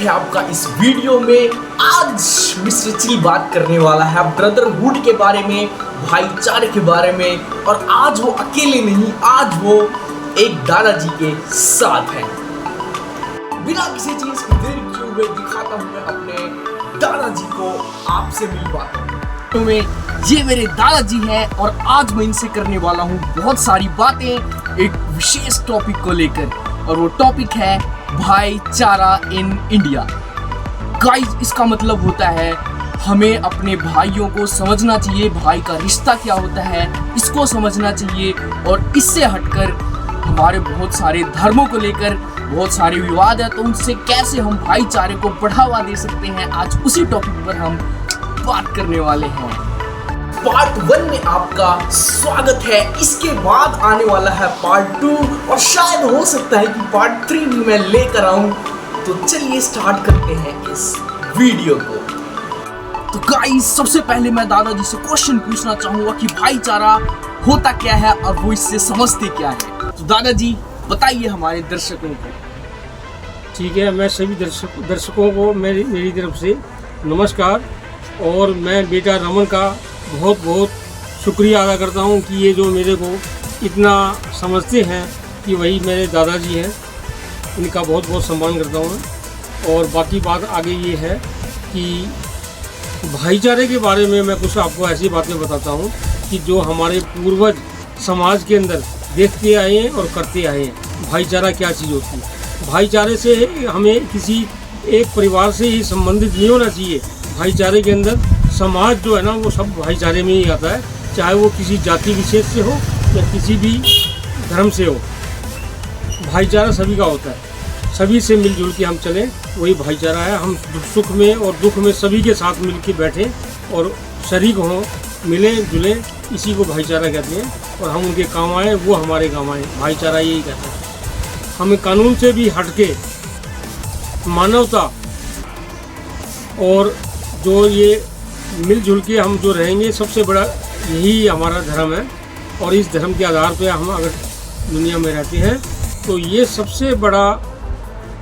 है आपका इस वीडियो में। आज मिस्टर चिल बात करने वाला है ब्रदरहुड के बारे में, भाईचारे के बारे में। और आज वो अकेले नहीं, आज वो एक दादाजी के साथ है। बिना किसी चीज की देरी किए हुए दिखाता हूं मैं अपने दादाजी को, आपसे मिलवाता हूं। ये मेरे दादाजी हैं और आज मैं इनसे करने वाला हूँ बहुत सारी बातें एक विशेष टॉपिक को लेकर, और वो टॉपिक है भाईचारा इन इंडिया। गाइस, इसका मतलब होता है हमें अपने भाइयों को समझना चाहिए, भाई का रिश्ता क्या होता है इसको समझना चाहिए। और इससे हटकर हमारे बहुत सारे धर्मों को लेकर बहुत सारे विवाद है, तो उनसे कैसे हम भाईचारे को बढ़ावा दे सकते हैं, आज उसी टॉपिक पर हम बात करने वाले हैं। पार्ट 1 में आपका स्वागत है। इसके बाद आने वाला है पार्ट 2, और शायद हो सकता है कि पार्ट 3 भी मैं लेकर आऊं। तो चलिए स्टार्ट करते हैं इस वीडियो को। तो गाइस, सबसे पहले मैं दादाजी से क्वेश्चन पूछना चाहूंगा कि भाईचारा होता क्या है और वो इससे समझते क्या है। तो दादाजी बताइए हमारे दर्शकों को। ठीक है, मैं सभी दर्शकों को मेरी तरफ से नमस्कार। और मैं बेटा रमन का बहुत बहुत शुक्रिया अदा करता हूं कि ये जो मेरे को इतना समझते हैं कि वही मेरे दादाजी हैं, इनका बहुत बहुत सम्मान करता हूं। और बाकी बात आगे ये है कि भाईचारे के बारे में मैं कुछ आपको ऐसी बातें बताता हूं कि जो हमारे पूर्वज समाज के अंदर देखते आए हैं और करते आए हैं। भाईचारा क्या चीज़ होती है? भाईचारे से हमें किसी एक परिवार से ही संबंधित नहीं होना चाहिए। भाईचारे के अंदर समाज जो है ना, वो सब भाईचारे में ही आता है, चाहे वो किसी जाति विशेष से हो या किसी भी धर्म से हो। भाईचारा सभी का होता है, सभी से मिलजुल के हम चलें, वही भाईचारा है। हम सुख में और दुख में सभी के साथ मिल के बैठें और शरीक हों, मिलें जुलें, इसी को भाईचारा कहते हैं। और हम उनके काम आएँ, वो हमारे काम आएँ, भाईचारा यही कहता है। हमें कानून से भी हटके मानवता और जो ये मिलजुल के हम जो रहेंगे, सबसे बड़ा यही हमारा धर्म है। और इस धर्म के आधार पे हम अगर दुनिया में रहते हैं तो ये सबसे बड़ा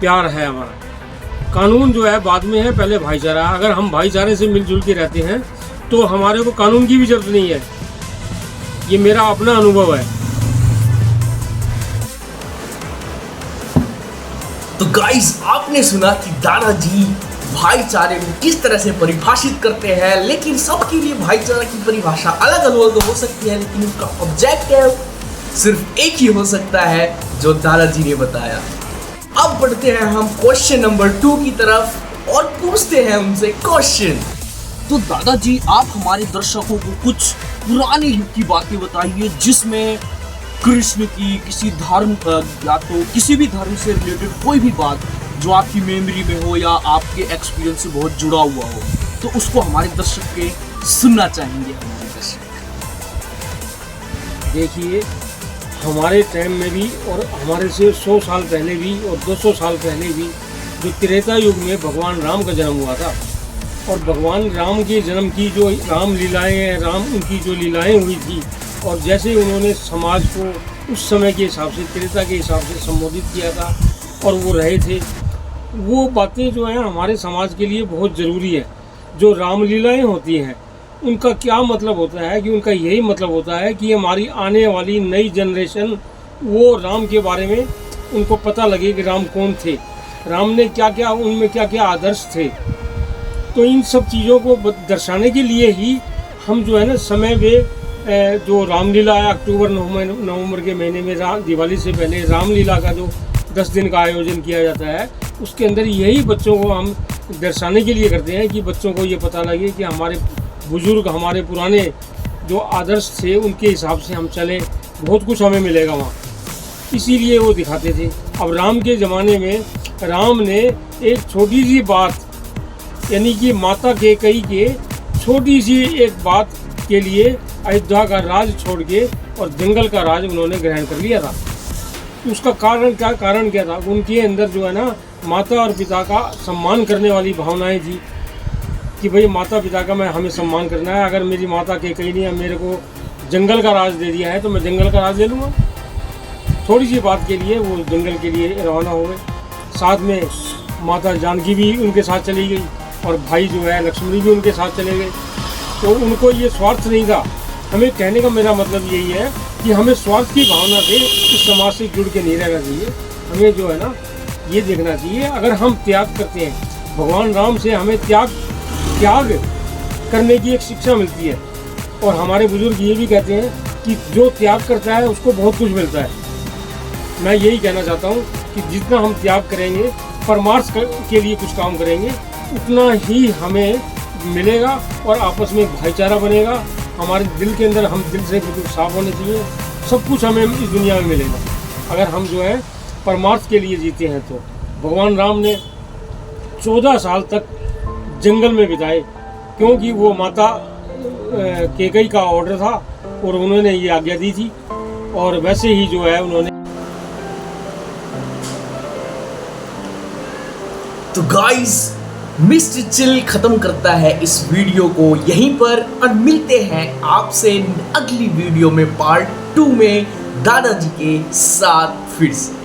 प्यार है हमारा। कानून जो है बाद में है, पहले भाईचारा। अगर हम भाईचारे से मिलजुल के रहते हैं तो हमारे को कानून की भी जरूरत नहीं है। ये मेरा अपना अनुभव है। तो गाइस, आपने सुना कि दादाजी भाईचारे को किस तरह से परिभाषित करते हैं। लेकिन सबके लिए भाईचारा की परिभाषा अलग अलग हो सकती है, लेकिन उसका ऑब्जेक्टिव सिर्फ एक ही हो सकता है जो दादाजी ने बताया। अब बढ़ते हैं हम क्वेश्चन नंबर 2 की तरफ और पूछते हैं उनसे क्वेश्चन। तो दादाजी, आप हमारे दर्शकों को कुछ पुराने युग की बातें बताइए जिसमें कृष्ण की किसी धर्म या तो किसी भी धर्म से रिलेटेड कोई भी बात जो आपकी मेमोरी में हो या आपके एक्सपीरियंस से बहुत जुड़ा हुआ हो, तो उसको हमारे दर्शक के सुनना चाहेंगे। हमारे दर्शक देखिए, हमारे टाइम में भी और हमारे से 100 साल पहले भी और 200 साल पहले भी जो त्रेता युग में भगवान राम का जन्म हुआ था, और भगवान राम के जन्म की जो राम लीलाएँ हैं, राम उनकी जो लीलाएँ हुई थी, और जैसे उन्होंने समाज को उस समय के हिसाब से, त्रेता के हिसाब से संबोधित किया था और वो रहे थे, वो बातें जो हैं हमारे समाज के लिए बहुत ज़रूरी है। जो रामलीलाएँ होती हैं उनका क्या मतलब होता है कि उनका यही मतलब होता है कि हमारी आने वाली नई जनरेशन वो राम के बारे में उनको पता लगे कि राम कौन थे, राम ने क्या क्या, उनमें क्या क्या आदर्श थे। तो इन सब चीज़ों को दर्शाने के लिए ही हम जो है ना, समय में जो रामलीला है, अक्टूबर नवंबर के महीने में दिवाली से पहले रामलीला का जो 10 दिन का आयोजन किया जाता है, उसके अंदर यही बच्चों को हम दर्शाने के लिए करते हैं कि बच्चों को ये पता लगे कि हमारे बुजुर्ग, हमारे पुराने जो आदर्श थे, उनके हिसाब से हम चलें, बहुत कुछ हमें मिलेगा वहाँ। इसीलिए वो दिखाते थे। अब राम के ज़माने में राम ने एक छोटी सी बात, यानी कि माता कैकेयी के छोटी सी एक बात के लिए अयोध्या का राज छोड़ के और जंगल का राज उन्होंने ग्रहण कर लिया था। उसका कारण क्या था? उनके अंदर जो है ना, माता और पिता का सम्मान करने वाली भावनाएं थी कि भाई माता पिता का हमें सम्मान करना है। अगर मेरी माता कैकेयी ने मेरे को जंगल का राज दे दिया है तो मैं जंगल का राज ले लूँगा। थोड़ी सी बात के लिए वो जंगल के लिए रवाना हो गए। साथ में माता जानकी भी उनके साथ चली गई और भाई जो है लक्ष्मण भी उनके साथ चले गए। तो उनको ये स्वार्थ नहीं था। हमें कहने का मेरा मतलब यही है कि हमें स्वार्थ की भावना से इस समाज से जुड़ के नहीं रहना चाहिए। हमें जो है ना ये देखना चाहिए, अगर हम त्याग करते हैं, भगवान राम से हमें त्याग करने की एक शिक्षा मिलती है। और हमारे बुजुर्ग ये भी कहते हैं कि जो त्याग करता है उसको बहुत कुछ मिलता है। मैं यही कहना चाहता हूँ कि जितना हम त्याग करेंगे, परमार्थ के लिए कुछ काम करेंगे, उतना ही हमें मिलेगा और आपस में भाईचारा बनेगा। हमारे दिल के अंदर हम दिल से बिल्कुल साफ होने चाहिए, सब कुछ हमें इस दुनिया में मिलेगा अगर हम जो है परमार्थ के लिए जीते हैं। तो भगवान राम ने 14 साल तक जंगल में बिताए, क्योंकि वो माता कैकेयी का ऑर्डर था और उन्होंने ये आज्ञा दी थी। और वैसे ही जो है उन्होंने तो गाइस, मिस्टर चिल खत्म करता है इस वीडियो को यहीं पर और मिलते हैं आपसे अगली वीडियो में पार्ट 2 में दादाजी के साथ फिर से।